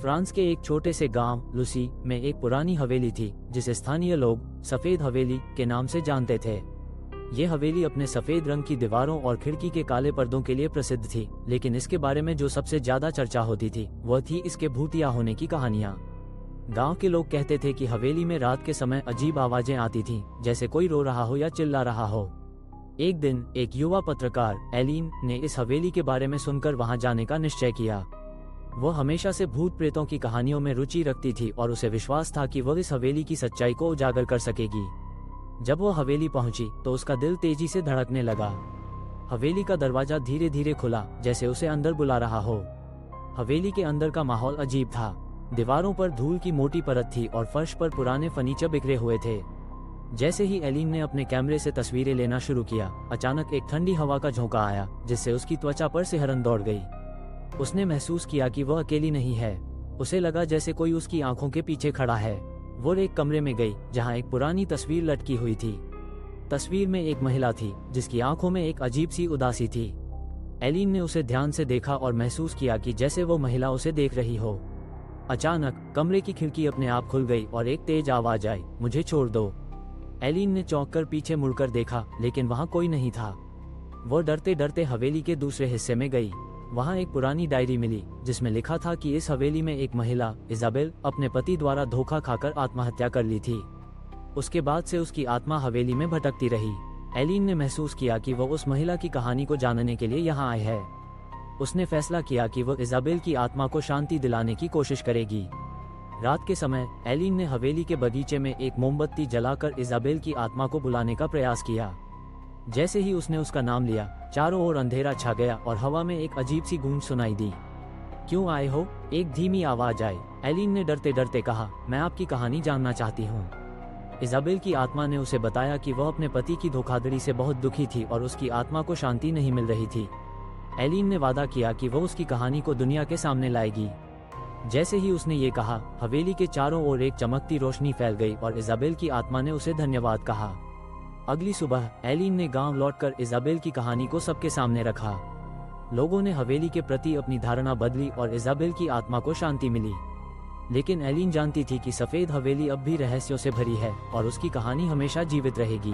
France के एक छोटे से गांव लुसी में एक पुरानी हवेली थी जिसे स्थानीय लोग सफेद हवेली के नाम से जानते थे। ये हवेली अपने सफेद रंग की दीवारों और खिड़की के काले पर्दों के लिए प्रसिद्ध थी, लेकिन इसके बारे में जो सबसे ज्यादा चर्चा होती थी वह थी इसके भूतिया होने की कहानियां। गांव के लोग कहते थे कि हवेली में रात के समय अजीब आवाजें आती थीं, जैसे कोई रो रहा हो या चिल्ला रहा हो। एक दिन एक युवा पत्रकार एलिन ने इस हवेली के बारे में सुनकर वहां जाने का निश्चय किया। वह हमेशा से भूत प्रेतों की कहानियों में रुचि रखती थी और उसे विश्वास था कि वह इस हवेली की सच्चाई को उजागर कर सकेगी। जब वह हवेली पहुंची तो उसका दिल तेजी से धड़कने लगा। हवेली का दरवाजा धीरे धीरे खुला, जैसे उसे अंदर बुला रहा हो। हवेली के अंदर का माहौल अजीब था। दीवारों पर धूल की मोटी परत थी और फर्श पर पुराने फर्नीचर बिखरे हुए थे। जैसे ही एलिन ने अपने कैमरे से तस्वीरें लेना शुरू किया, अचानक एक ठंडी हवा का झोंका आया जिससे उसकी त्वचा पर सिहरन दौड़ गई। उसने महसूस किया कि वह अकेली नहीं है। उसे लगा जैसे कोई उसकी आंखों के पीछे खड़ा है। वो एक कमरे में गई जहां एक पुरानी तस्वीर लटकी हुई थी। तस्वीर में एक महिला थी जिसकी आंखों में एक अजीब सी उदासी थी। एलिन ने उसे ध्यान से देखा और महसूस किया कि जैसे वो महिला उसे देख रही हो। अचानक कमरे की खिड़की अपने आप खुल गई और एक तेज आवाज आई, मुझे छोड़ दो। एलिन ने चौंककर पीछे मुड़कर देखा, लेकिन वहां कोई नहीं था। वो डरते डरते हवेली के दूसरे हिस्से में गई। वहां एक पुरानी डायरी मिली जिसमें लिखा था कि इस हवेली में एक महिला इजाबेल अपने पति द्वारा धोखा खाकर आत्महत्या कर ली थी। उसके बाद से उसकी आत्मा हवेली में भटकती रही। एलिन ने महसूस किया कि वह उस महिला की कहानी को जानने के लिए यहाँ आई है। उसने फैसला किया कि वह इजाबेल की आत्मा को शांति दिलाने की कोशिश करेगी। रात के समय एलिन ने हवेली के बगीचे में एक मोमबत्ती जलाकर इजाबेल की आत्मा को बुलाने का प्रयास किया। जैसे ही उसने उसका नाम लिया, चारों ओर अंधेरा छा गया और हवा में एक अजीब सी गूंज सुनाई दी। क्यों आए हो? एक धीमी आवाज आई। एलिन ने डरते डरते कहा, मैं आपकी कहानी जानना चाहती हूँ। इजाबेल की आत्मा ने उसे बताया कि वह अपने पति की धोखाधड़ी से बहुत दुखी थी और उसकी आत्मा को शांति नहीं मिल रही थी। एलिन ने वादा किया कि वह उसकी कहानी को दुनिया के सामने लाएगी। जैसे ही उसने ये कहा, हवेली के चारों ओर एक चमकती रोशनी फैल गई और इजाबेल की आत्मा ने उसे धन्यवाद कहा। अगली सुबह एलिन ने गांव लौटकर इजाबेल की कहानी को सबके सामने रखा। लोगों ने हवेली के प्रति अपनी धारणा बदली और इजाबेल की आत्मा को शांति मिली। लेकिन एलिन जानती थी कि सफेद हवेली अब भी रहस्यों से भरी है और उसकी कहानी हमेशा जीवित रहेगी।